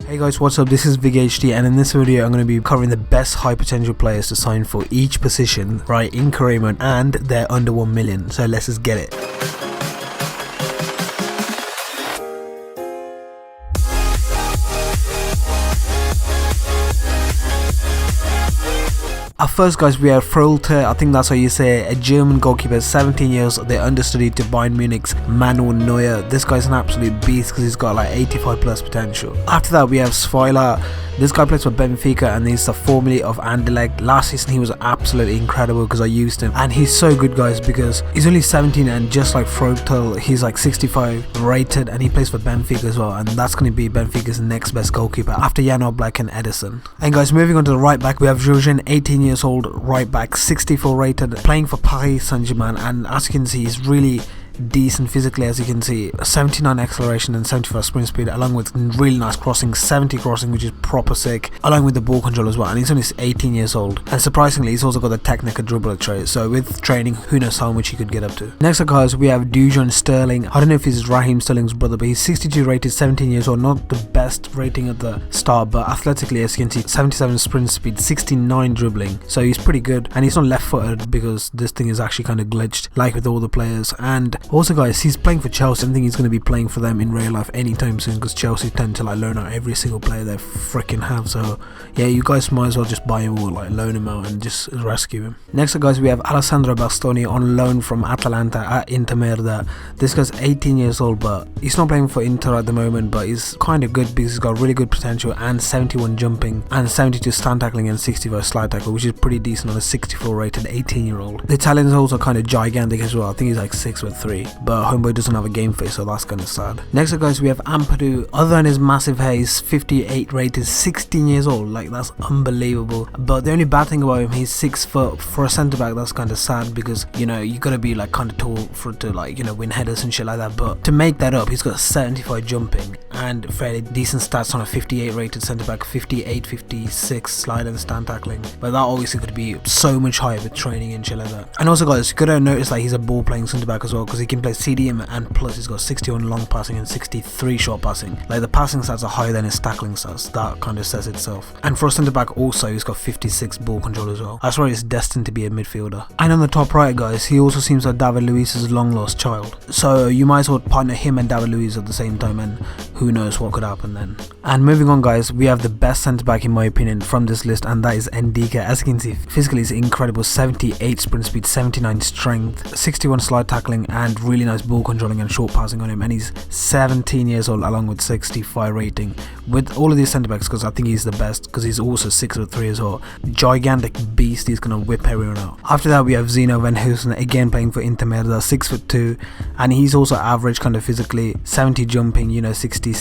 Hey guys, what's up? This is ViGGHD, and in this video I'm going to be covering the best high potential players to sign for each position, right, in career mode, and they're under 1 million, so let's just get it. At first, guys, we have NtrlTaste, I think that's how you say it, a German goalkeeper, 17 years, they're understudied to Bayern Munich's Manuel Neuer. This guy's an absolute beast because he's got like 85 plus potential. After that, we have Sveiler. This guy plays for Benfica and he's the formerly of Anderlecht. Last season he was absolutely incredible because I used him, and he's so good, guys, because he's only 17 and just like NtrlTaste, he's like 65 rated, and he plays for Benfica as well, and that's going to be Benfica's next best goalkeeper after Jan Oblak and Edison. And guys, moving on to the right back, we have Jorgen, 18 years old, right back, 64 rated, playing for Paris Saint-Germain, and as you can see he's really decent physically. As you can see, 79 acceleration and 75 sprint speed, along with really nice crossing, 70 crossing, which is proper sick, along with the ball control as well, and he's only 18 years old, and surprisingly he's also got the technical dribbler trait, so with training who knows how much he could get up to. Next up, guys, we have Dujon Sterling. I don't know if he's Raheem Sterling's brother, but he's 62 rated, 17 years old, not the best rating at the start, but athletically, as you can see, 77 sprint speed, 69 dribbling, so he's pretty good, and he's not left footed because this thing is actually kind of glitched like with all the players. And also, guys, he's playing for Chelsea. I think he's going to be playing for them in real life anytime soon, because Chelsea tend to like loan out every single player they freaking have. So yeah, you guys might as well just buy him or like loan him out and just rescue him. Next up, guys, we have Alessandro Bastoni on loan from Atalanta at Inter Merda. This guy's 18 years old, but he's not playing for Inter at the moment, but he's kind of good because he's got really good potential and 71 jumping and 72 stand tackling and 65 slide tackle, which is pretty decent on a 64 rated 18-year-old. The talent is also kind of gigantic as well. I think he's like 6'3", but homeboy doesn't have a game face, so that's kind of sad. Next up, guys, we have Ampadu. Other than his massive hair, he's 58 rated, 16 years old, like that's unbelievable. But the only bad thing about him, he's 6 foot. For a centre back, that's kind of sad because, you know, you gotta be like kind of tall for it to like, you know, win headers and shit like that. But to make that up, he's got 75 jumping and fairly decent stats on a 58 rated centre back, 58, 56 slide and stand tackling. But that obviously could be so much higher with training and shit like that. And also, guys, you gotta notice like he's a ball playing centre back as well, because he can play CDM, and plus he's got 61 long passing and 63 short passing. Like the passing stats are higher than his tackling stats. That kind of says itself. And for a centre back also, he's got 56 ball control as well. I swear he's destined to be a midfielder. And on the top right, guys, he also seems like David Luiz's long lost child. So you might as well partner him and David Luiz at the same time, and who knows what could happen then. And moving on, guys, we have the best centre back in my opinion from this list, and that is Ndika. As you can see, physically he's incredible, 78 sprint speed, 79 strength, 61 slide tackling, and really nice ball controlling and short passing on him, and he's 17 years old along with 65 rating. With all of these centre backs, because I think he's the best, because he's also 6'3" as well, gigantic beast, he's gonna whip everyone out. After that, we have Zeno Van Hoosen, again playing for Inter Merda, 6'2", and he's also average kind of physically, 70 jumping, you know, 60s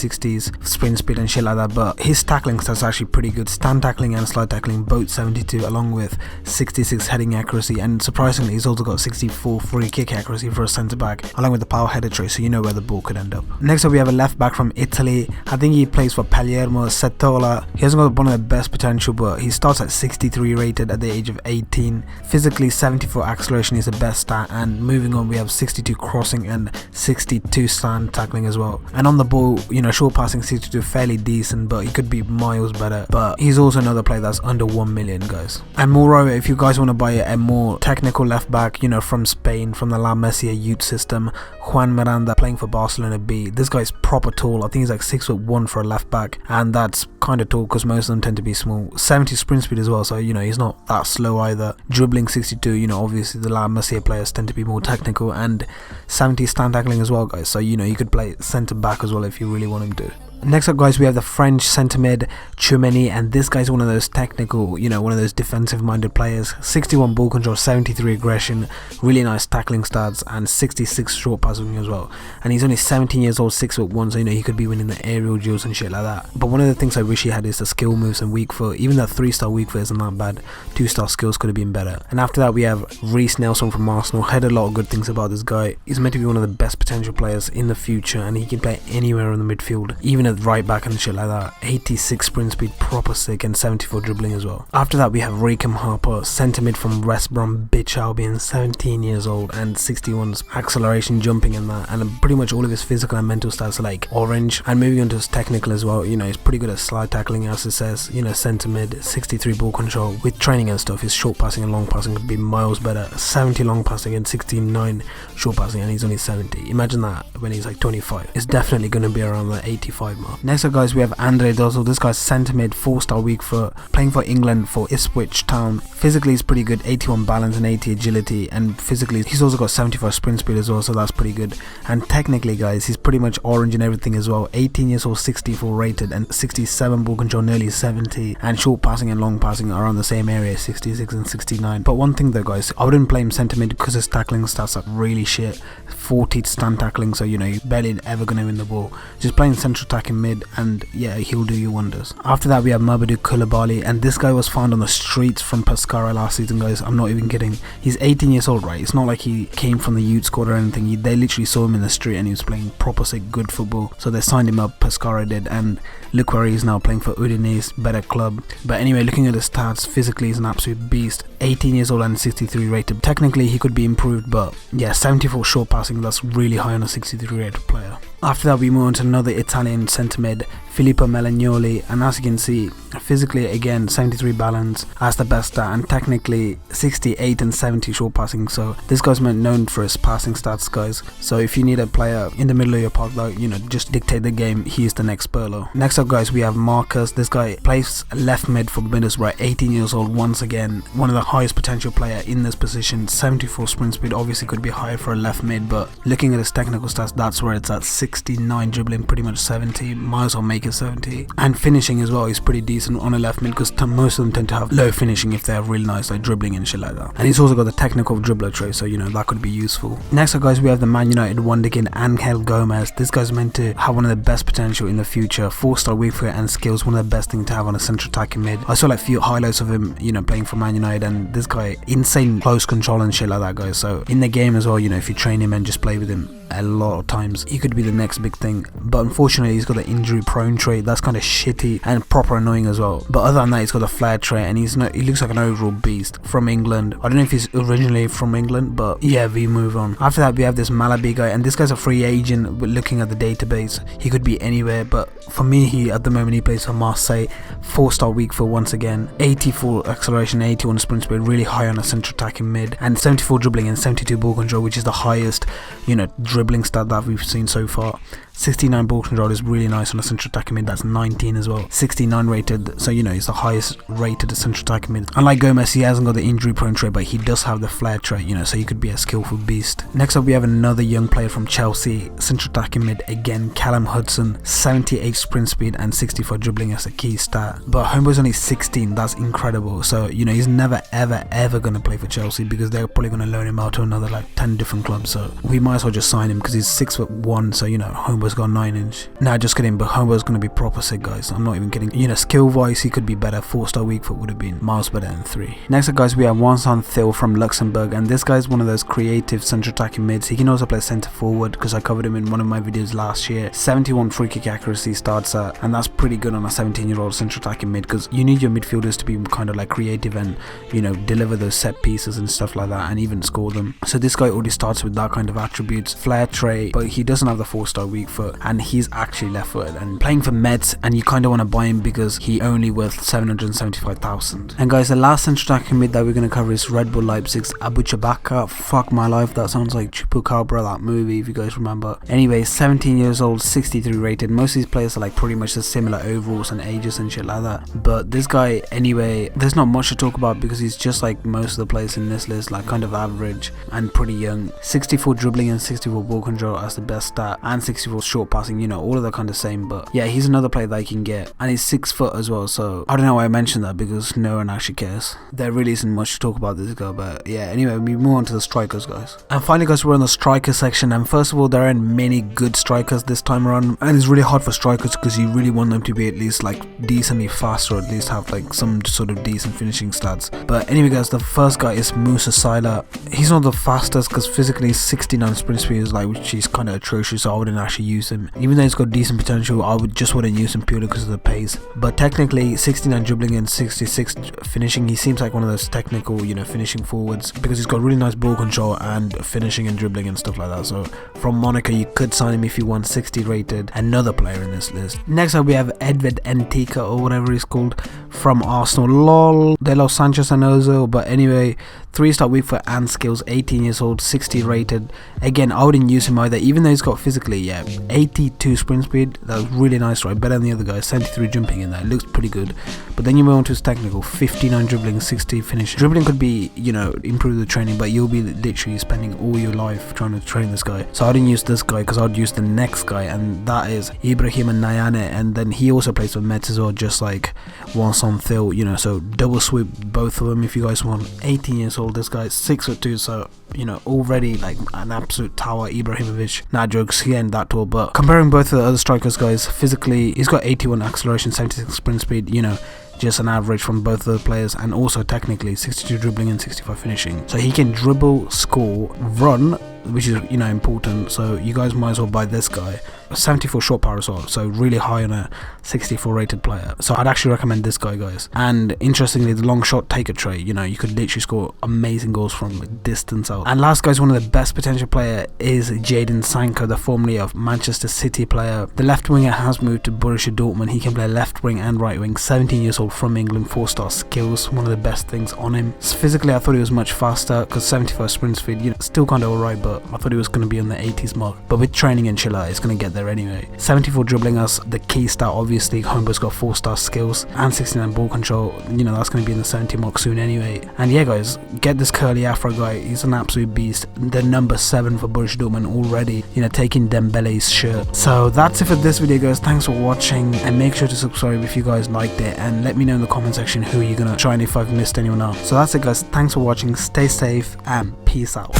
sprint speed and shit like that, but his tackling stats are actually pretty good, stand tackling and slide tackling both 72, along with 66 heading accuracy, and surprisingly he's also got 64 free kick accuracy for a centre back, along with the power header trait, so you know where the ball could end up. Next up, we have a left back from Italy. I think he plays for Palermo, Setola. He hasn't got one of the best potential, but he starts at 63 rated at the age of 18. Physically, 74 acceleration is the best stat, and moving on, we have 62 crossing and 62 stand tackling as well. And on the ball, you know, short passing 62, fairly decent, but he could be miles better. But he's also another player that's under 1 million, guys. And moreover, if you guys want to buy a more technical left back, you know, from Spain, from the La Masia youth system, Juan Miranda, playing for Barcelona B. This guy's proper tall. I think he's like 6'1" for a left back, and that's kind of tall because most of them tend to be small. 70 sprint speed as well, so you know he's not that slow either. Dribbling 62, you know, obviously the La Masia players tend to be more technical, and 70 stand tackling as well, guys. So you know you could play centre back as well if you really want him to. Next up, guys, we have the French centre mid Tchouameni, and this guy's one of those technical, you know, one of those defensive minded players. 61 ball control, 73 aggression, really nice tackling stats, and 66 short passing as well. And he's only 17 years old, 6'1", so you know he could be winning the aerial duels and shit like that. But one of the things I wish he had is the skill moves and weak foot. Even that 3-star weak foot isn't that bad. 2-star skills could have been better. And after that, we have Reiss Nelson from Arsenal. Heard a lot of good things about this guy. He's meant to be one of the best potential players in the future, and he can play anywhere in the midfield, even a right back and shit like that. 86 sprint speed, proper sick, and 74 dribbling as well. After that we have Rackham Harper, centre mid from West Brom, bitch Albion, 17 years old, and 61 acceleration, jumping and that, and pretty much all of his physical and mental stats are like orange. And moving on to his technical as well, you know, he's pretty good at slide tackling, as it says, you know, centre mid, 63 ball control. With training and stuff, his short passing and long passing could be miles better. 70 long passing and 69 short passing, and he's only 70. Imagine that when he's like 25. It's definitely going to be around the 85 mark. Next up guys, we have Andre Dozzle. This guy's centre mid, 4-star weak foot, playing for England for Ipswich Town. Physically he's pretty good, 81 balance and 80 agility, and physically he's also got 75 sprint speed as well, so that's pretty good. And technically guys, he's pretty much orange and everything as well. 18 years old, 64 rated, and 67 ball control, nearly 70, and short passing and long passing are around the same area, 66 and 69. But one thing though guys, I wouldn't play him centre mid because his tackling stats are really shit. 40 stand tackling, so you know, you're barely ever going to win the ball. Just playing central attacking mid, and yeah, he'll do you wonders. After that we have Mamadou Koulibaly, and this guy was found on the streets from Pescara last season guys. I'm not even kidding. He's 18 years old, right? It's not like he came from the youth squad or anything. They literally saw him in the street and he was playing proper sick good football, so they signed him up, Pescara did, and look where he is now, playing for Udinese, better club. But anyway, looking at his stats, physically he's an absolute beast. 18 years old and 63 rated. Technically he could be improved, but yeah, 74 short passing, that's really high on a 63 rated player. After that we move on to another Italian centre mid, Filippo Melagnoli, and as you can see, physically again 73 balance as the best stat, and technically 68 and 70 short passing, so this guy's known for his passing stats guys. So if you need a player in the middle of your park that, you know, just dictate the game, he's the next Pirlo. Next up guys, we have Marcus. This guy plays left mid for Middlesbrough, 18 years old, once again one of the highest potential player in this position. 74 sprint speed, obviously could be higher for a left mid, but looking at his technical stats, that's where it's at. 69 dribbling, pretty much 70, might as well make it 70. And finishing as well is pretty decent on a left mid, because most of them tend to have low finishing if they're really nice, like dribbling and shit like that. And he's also got the technical dribbler trait, so you know, that could be useful. Next up guys, we have the Man United wonderkid Angel Gomez. This guy's meant to have one of the best potential in the future. 4-star weak foot and skills, one of the best things to have on a central attacking mid. I saw like few highlights of him, you know, playing for Man United, and this guy, insane close control and shit like that guys. So in the game as well, you know, if you train him and just play with him a lot of times, he could be the next big thing. But unfortunately he's got the injury prone trait, that's kind of shitty and proper annoying as well. But other than that, he's got the flair trait, and he looks like an overall beast. From England, I don't know if he's originally from England, but yeah, we move on. After that we have this Malabi guy, and this guy's a free agent. But looking at the database, he could be anywhere, but for me, he at the moment he plays for Marseille. 4-star weak foot once again, 84 acceleration, 81 sprint speed, really high on a central attacking mid, and 74 dribbling and 72 ball control, which is the highest, you know, dribbling stat that we've seen so far. 69 ball control is really nice on a central attacking mid, that's 19 as well. 69 rated, so you know, he's the highest rated central attacking mid. Unlike Gomez, he hasn't got the injury prone trait, but he does have the flair trait, you know, so he could be a skillful beast. Next up we have another young player from Chelsea, central attacking mid again, Callum Hudson. 78 sprint speed and 64 dribbling as a key stat, but Homeboy's only 16, that's incredible. So you know, he's never ever gonna play for Chelsea, because they're probably gonna loan him out to another like 10 different clubs, so we might as well just sign him because he's 6'1", so you know, Homeboy's got 9-inch. Nah, just kidding, but Homeboy's gonna be proper sick guys, I'm not even kidding. You know, skill wise he could be better. 4-star weak foot would have been miles better than 3. Next up guys, we have Vincent Thiel from Luxembourg, and this guy's one of those creative central attacking mids. He can also play centre forward, because I covered him in one of my videos last year. 71 free kick accuracy starts at, and that's pretty good on a 17-year-old central attacking mid, because you need your midfielders to be kind of like creative and, you know, deliver those set pieces and stuff like that, and even score them. So this guy already starts with that kind of attributes. Flair trait, but he doesn't have the 4-star weak foot, and he's actually left footed and playing for Mets, and you kind of want to buy him because he only worth 775,000. And guys, the last central attacking mid that we're going to cover is Red Bull Leipzig's Abu Chabaka. Fuck my life, that sounds like Chupacabra, that movie, if you guys remember. Anyway, 17 years old, 63 rated. Most of these players are like pretty much the similar overalls and ages and shit like that, but this guy, anyway, there's not much to talk about because he's just like most of the players in this list, like kind of average and pretty young. 64 dribbling and 64 ball control as the best stat, and 64 short passing, you know, all of that kind of same. But yeah, he's another player that you can get, and he's 6 foot as well, so I don't know why I mentioned that, because no one actually cares. There really isn't much to talk about this guy, but yeah, anyway, we move on to the strikers guys. And finally guys, we're on the striker section, and first of all, there aren't many good strikers this time around, and it's really hard for strikers because you really want them to be at least like decently fast, or at least have like some sort of decent finishing stats. But anyway guys, the first guy is Musa Sila. He's not the fastest because physically 69 sprint speed is like, which is kind of atrocious, so I wouldn't actually use him. Even though he's got decent potential, I just wouldn't use him purely because of the pace. But technically 69 dribbling and 66 finishing, he seems like one of those technical, you know, finishing forwards, because he's got really nice ball control and finishing and dribbling and stuff like that. So from Monaco, you could sign him if you want 60 rated. Another player in this list. Next up we have Edward Ntika, or whatever he's called, from Arsenal. Lol, De Los Sanchez and Ozil. But anyway, 3-star weak foot and skills, 18 years old, 60 rated. Again, I wouldn't use him either, even though he's got physically, yeah, 82 sprint speed. That was really nice, right? Better than the other guy. 73 jumping in there, looks pretty good. But then you move on to his technical, 59 dribbling, 60 finish. Dribbling could be, you know, improve the training, but you'll be literally spending all your life trying to train this guy. So I didn't use this guy because I'd use the next guy, and that is Ibrahim and Nayane. And then he also plays for Mets as well, just like Vincent Thiel, you know, so double sweep both of them if you guys want. 18 years old, this guy's 6'2", so you know, already like an absolute tower. Ibrahimovic, nah, jokes, he ain't that tall. But comparing both of the other strikers, guys, physically he's got 81 acceleration, 76 sprint speed, you know, just an average from both of the players. And also technically 62 dribbling and 65 finishing, so he can dribble, score, run, which is, you know, important. So you guys might as well buy this guy. 74 shot power as well, so really high on a 64 rated player. So I'd actually recommend this guy, guys. And interestingly, the long shot taker tray, you know, you could literally score amazing goals from distance out. And last, guys, one of the best potential player is Jadon Sancho, the formerly of Manchester City player. The left winger has moved to Borussia Dortmund. He can play left wing and right wing. 17 years old, from England, 4-star skills, one of the best things on him. Physically, I thought he was much faster because 75 sprint speed, you know, still kind of alright, but I thought he was going to be on the 80s mark. But with training and chill out, it's going to get there anyway. 74 dribbling as the key stat, obviously. Homeboy's got 4-star skills and 69 ball control, you know, that's going to be in the 70 mark soon anyway. And yeah, guys, get this curly afro guy. He's an absolute beast. The number 7 for Borussia Dortmund already, you know, taking Dembele's shirt. So that's it for this video, guys. Thanks for watching, and make sure to subscribe if you guys liked it, and let me know in the comment section who you're gonna try and if I've missed anyone out. So that's it, guys. Thanks for watching, stay safe, and peace out.